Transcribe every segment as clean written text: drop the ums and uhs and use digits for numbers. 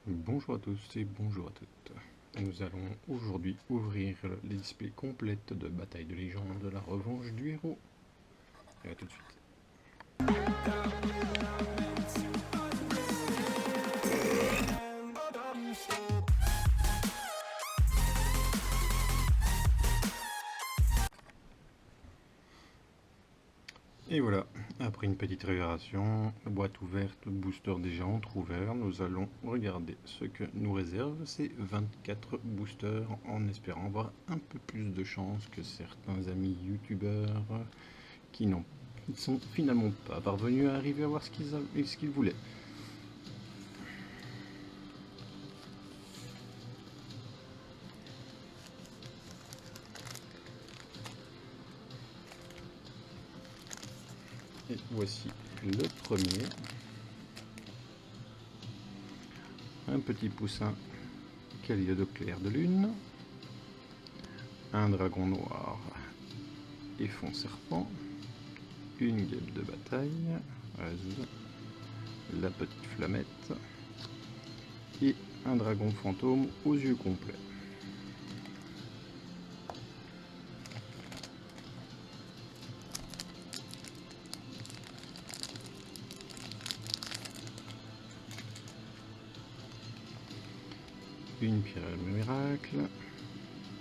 Bonjour à tous et bonjour à toutes. Nous allons aujourd'hui ouvrir les displays complètes de Bataille de légende, la revanche du héros. Et à tout de suite. Et voilà, après une petite révération, boîte ouverte, booster déjà entrouvert, nous allons regarder ce que nous réservent ces 24 boosters en espérant avoir un peu plus de chance que certains amis youtubeurs qui ne sont finalement pas parvenus à arriver à voir ce qu'ils voulaient. Et voici le premier. Un petit poussin calier de clair de lune. Un dragon noir et fond serpent. Une guêpe de bataille. La petite flamette. Et un dragon fantôme aux yeux complets. Une pierre miracle,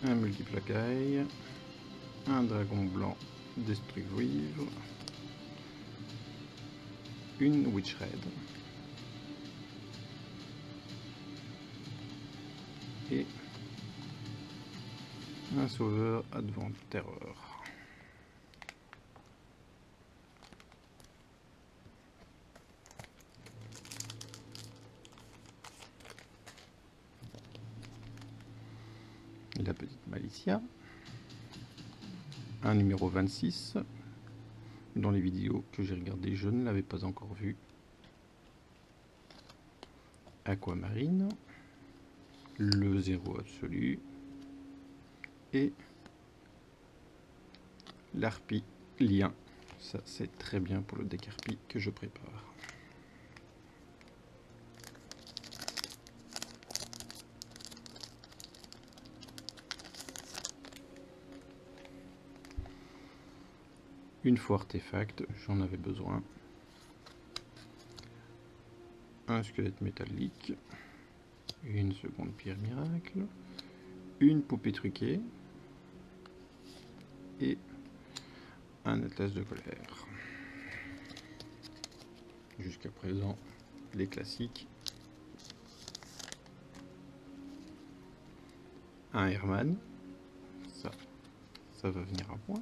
un multiplacaille, un dragon blanc destructive, une witch red et un sauveur advent terreur. La petite Malicia, un numéro 26. Dans les vidéos que j'ai regardées, je ne l'avais pas encore vu. Aquamarine, le zéro absolu et l'harpie lien. Ça c'est très bien pour le deck harpie que je prépare. Une fois artefact, j'en avais besoin. Un squelette métallique, une seconde pierre miracle, une poupée truquée et un atlas de colère. Jusqu'à présent, les classiques. Un Herman, ça va venir à point.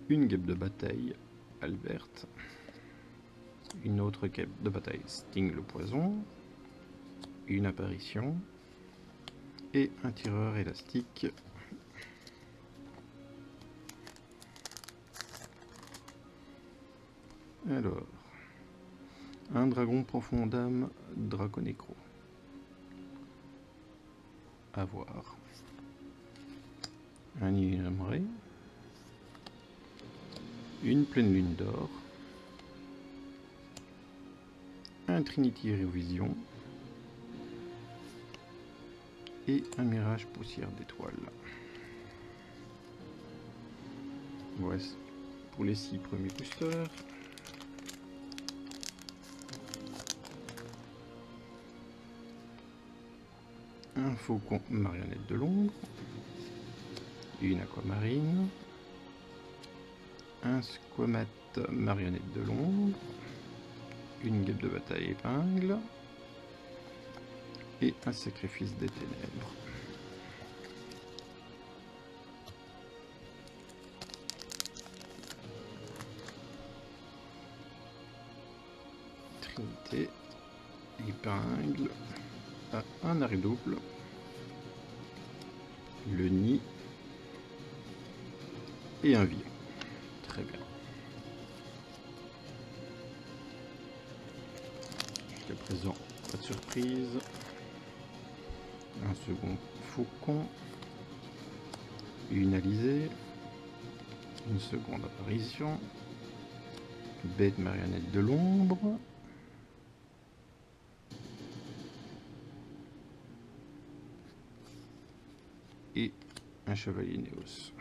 Une guêpe de bataille, Albert. Une autre guêpe de bataille, Sting le poison. Une apparition. Et un tireur élastique. Alors, un dragon profond d'âme, Draconécro. À voir. Un ignoré. Une pleine lune d'or. Un Trinity Revision. Et un mirage poussière d'étoiles. Voici pour les 6 premiers boosters. Un faucon marionnette de l'ombre, une aquamarine, un squamate marionnette de l'ombre, une guêpe de bataille épingle et un sacrifice des ténèbres. Trinité, épingle, un arrêt double, le nid et un vieux. Très bien. Jusqu'à présent, pas de surprise. Un second faucon, une alizée, une seconde apparition, bête marionnette de l'ombre, et un chevalier Néos.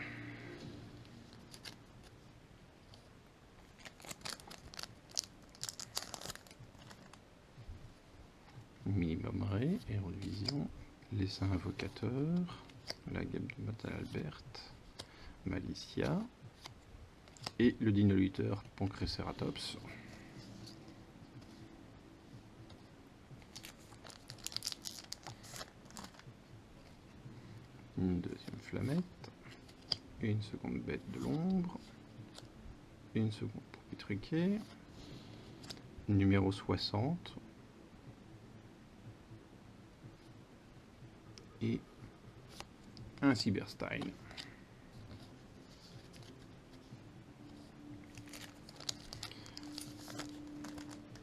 Minimum Ray, Héros de Vision, l'essaim invocateur, la gamme de Matal Albert, Malicia et le dino-lutteur Pancréceratops. Une deuxième flamette, une seconde bête de l'ombre, une seconde poupée truquée, numéro 60 et un Cyberstyle.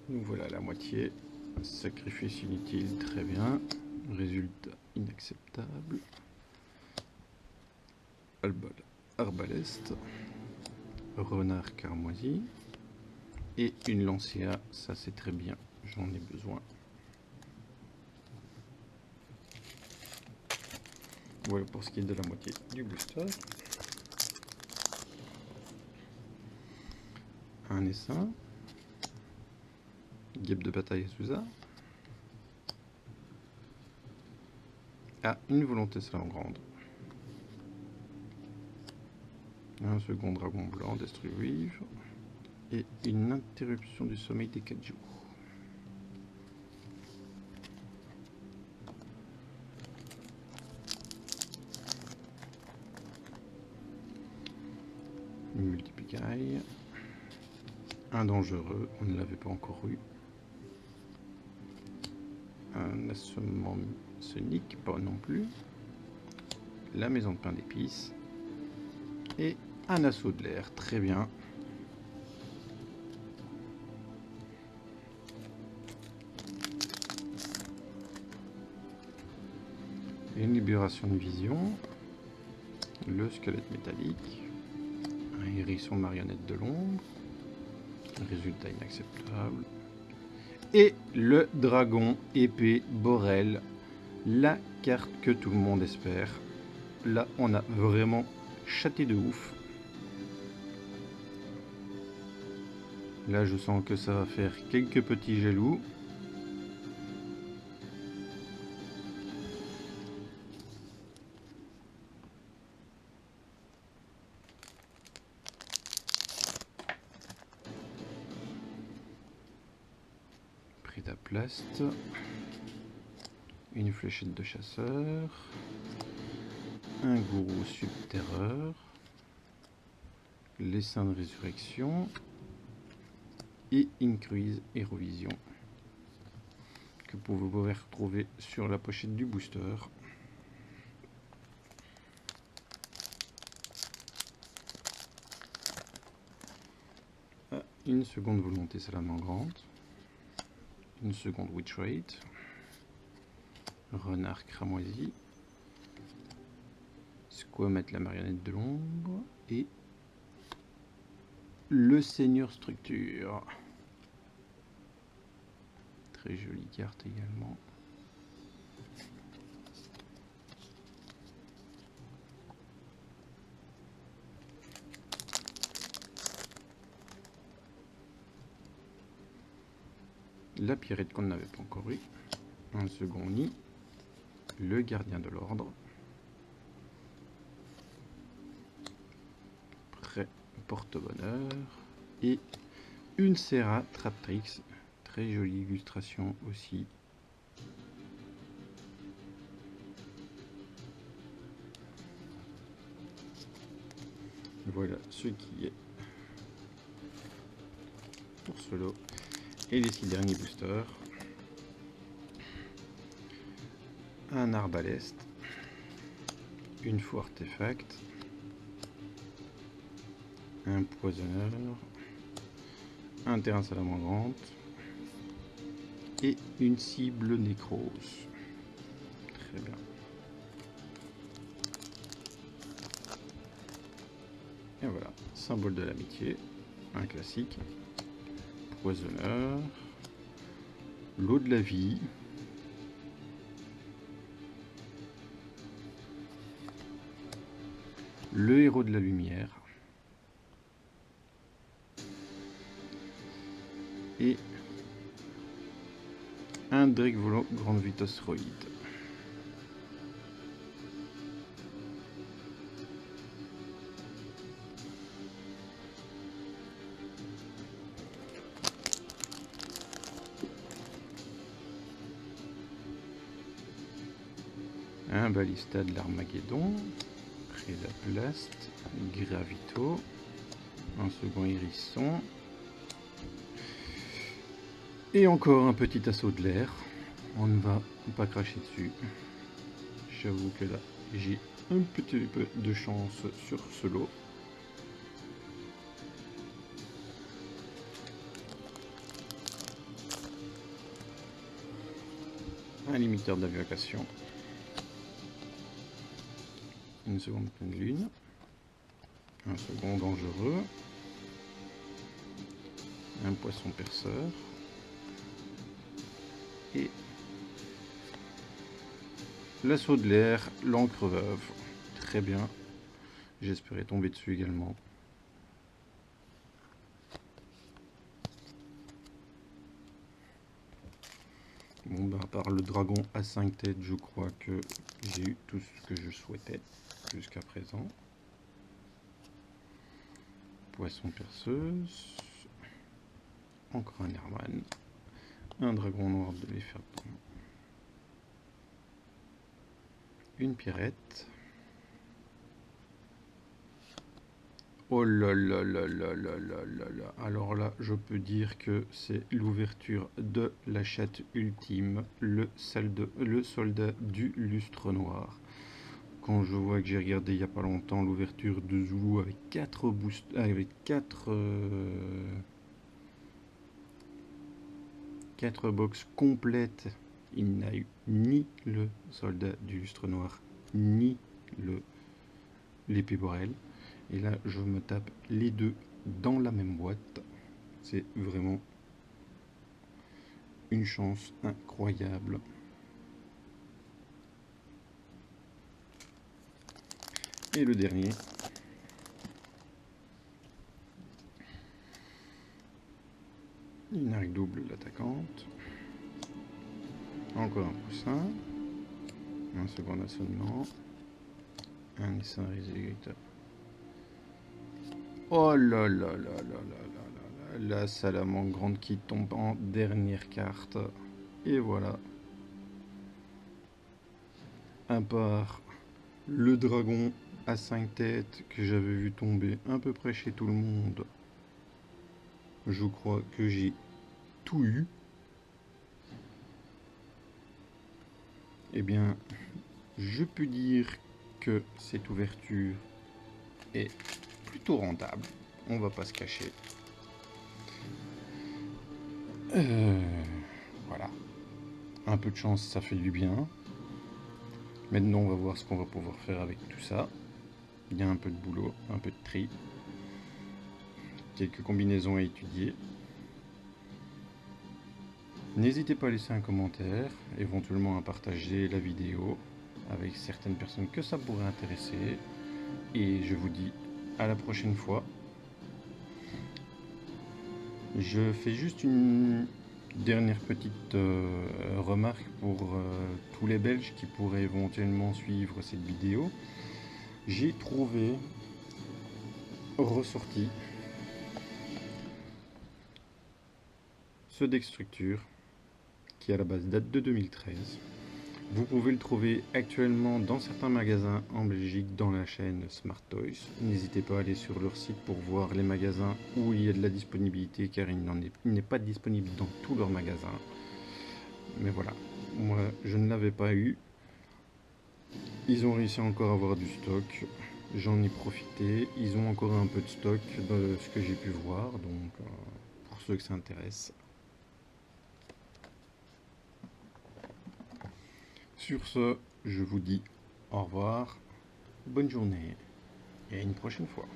Nous voilà à la moitié. Sacrifice inutile, très bien. Résultat inacceptable. Arbaleste, renard carmoisi et une lancea, ça c'est très bien, j'en ai besoin. Voilà pour ce qui est de la moitié du booster. Un essaim, guêpe de bataille Azusa, une volonté salamandre. Un second dragon blanc, Destruvive, et une interruption du sommeil des 4 jours. Multiplicaille, un dangereux, on ne l'avait pas encore eu. Un assommement sonique, pas non plus. La maison de pain d'épices. Et un assaut de l'air, très bien. Une libération de vision. Le squelette métallique. Un hérisson marionnette de l'ombre. Résultat inacceptable. Et le dragon épée Borel. La carte que tout le monde espère. Là, on a vraiment châté de ouf. Là, je sens que ça va faire quelques petits jaloux. Prédaplast. Une fléchette de chasseur. Un gourou subterreur, l'essaim de résurrection et Incruise Hérovision que vous pouvez retrouver sur la pochette du booster. Une seconde volonté salamandre, une seconde witch rate, renard cramoisi, Squamette la marionnette de l'ombre et le seigneur structure. Très jolie carte également. La Pierrette qu'on n'avait pas encore eu. Un second nid. Le gardien de l'ordre. Porte-bonheur et une Serra Traptrix, très jolie illustration aussi. Voilà ce qui est pour ce lot et les 6 derniers boosters. Un arbaleste, une faux artefact, un poisonneur, un terrain salamandrante et une cible nécrose. Très bien. Et voilà, symbole de l'amitié, un classique, poisonneur, l'eau de la vie, le héros de la lumière et un Drake volant grande vitesse astéroïde. Un balista de l'Armageddon, Prédaplast, Gravito, un second hérisson, et encore un petit assaut de l'air. On ne va pas cracher dessus. J'avoue que là, j'ai un petit peu de chance sur ce lot. Un limiteur d'aviation. Une seconde pleine lune. Un second dangereux. Un poisson perceur. Et l'assaut de l'air, l'encre veuve. Très bien. J'espérais tomber dessus également. Bon, ben, à part le dragon à 5 têtes, je crois que j'ai eu tout ce que je souhaitais jusqu'à présent. Poisson perceuse. Encore un Airman. Un dragon noir de l'effet. Une Pierrette. Oh là là là là là là là là. Alors là, je peux dire que c'est l'ouverture de la chatte ultime, le soldat du lustre noir. Quand je vois que j'ai regardé il n'y a pas longtemps l'ouverture de Zulu avec 4 boosts, avec 4 box complètes, il n'a eu ni le soldat du lustre noir, ni l'épée Borel. Et là, je me tape les deux dans la même boîte. C'est vraiment une chance incroyable. Et le dernier. Une arc double, l'attaquante. Encore un poussin. Un second assolement. Un essaim résultat. Oh là là là là là là là. La salamandre grande qui tombe en dernière carte. Et voilà. À part le dragon à 5 têtes que j'avais vu tomber à peu près chez tout le monde, je crois que j'ai tout eu. Eh bien, je peux dire que cette ouverture est plutôt rentable. On va pas se cacher. Voilà. Un peu de chance, ça fait du bien. Maintenant, on va voir ce qu'on va pouvoir faire avec tout ça. Il y a un peu de boulot, un peu de tri. Quelques combinaisons à étudier. N'hésitez pas à laisser un commentaire, éventuellement à partager la vidéo avec certaines personnes que ça pourrait intéresser. Et je vous dis à la prochaine fois. Je fais juste une dernière petite remarque pour tous les Belges qui pourraient éventuellement suivre cette vidéo. J'ai trouvé ressorti ce deck structure qui à la base date de 2013. Vous pouvez le trouver actuellement dans certains magasins en Belgique dans la chaîne Smart Toys. N'hésitez pas à aller sur leur site pour voir les magasins où il y a de la disponibilité, car il n'est pas disponible dans tous leurs magasins. Mais voilà, moi je ne l'avais pas eu. Ils ont réussi encore à avoir du stock. J'en ai profité. Ils ont encore un peu de stock de ce que j'ai pu voir. Donc pour ceux que ça intéresse. Sur ce, je vous dis au revoir, bonne journée et à une prochaine fois.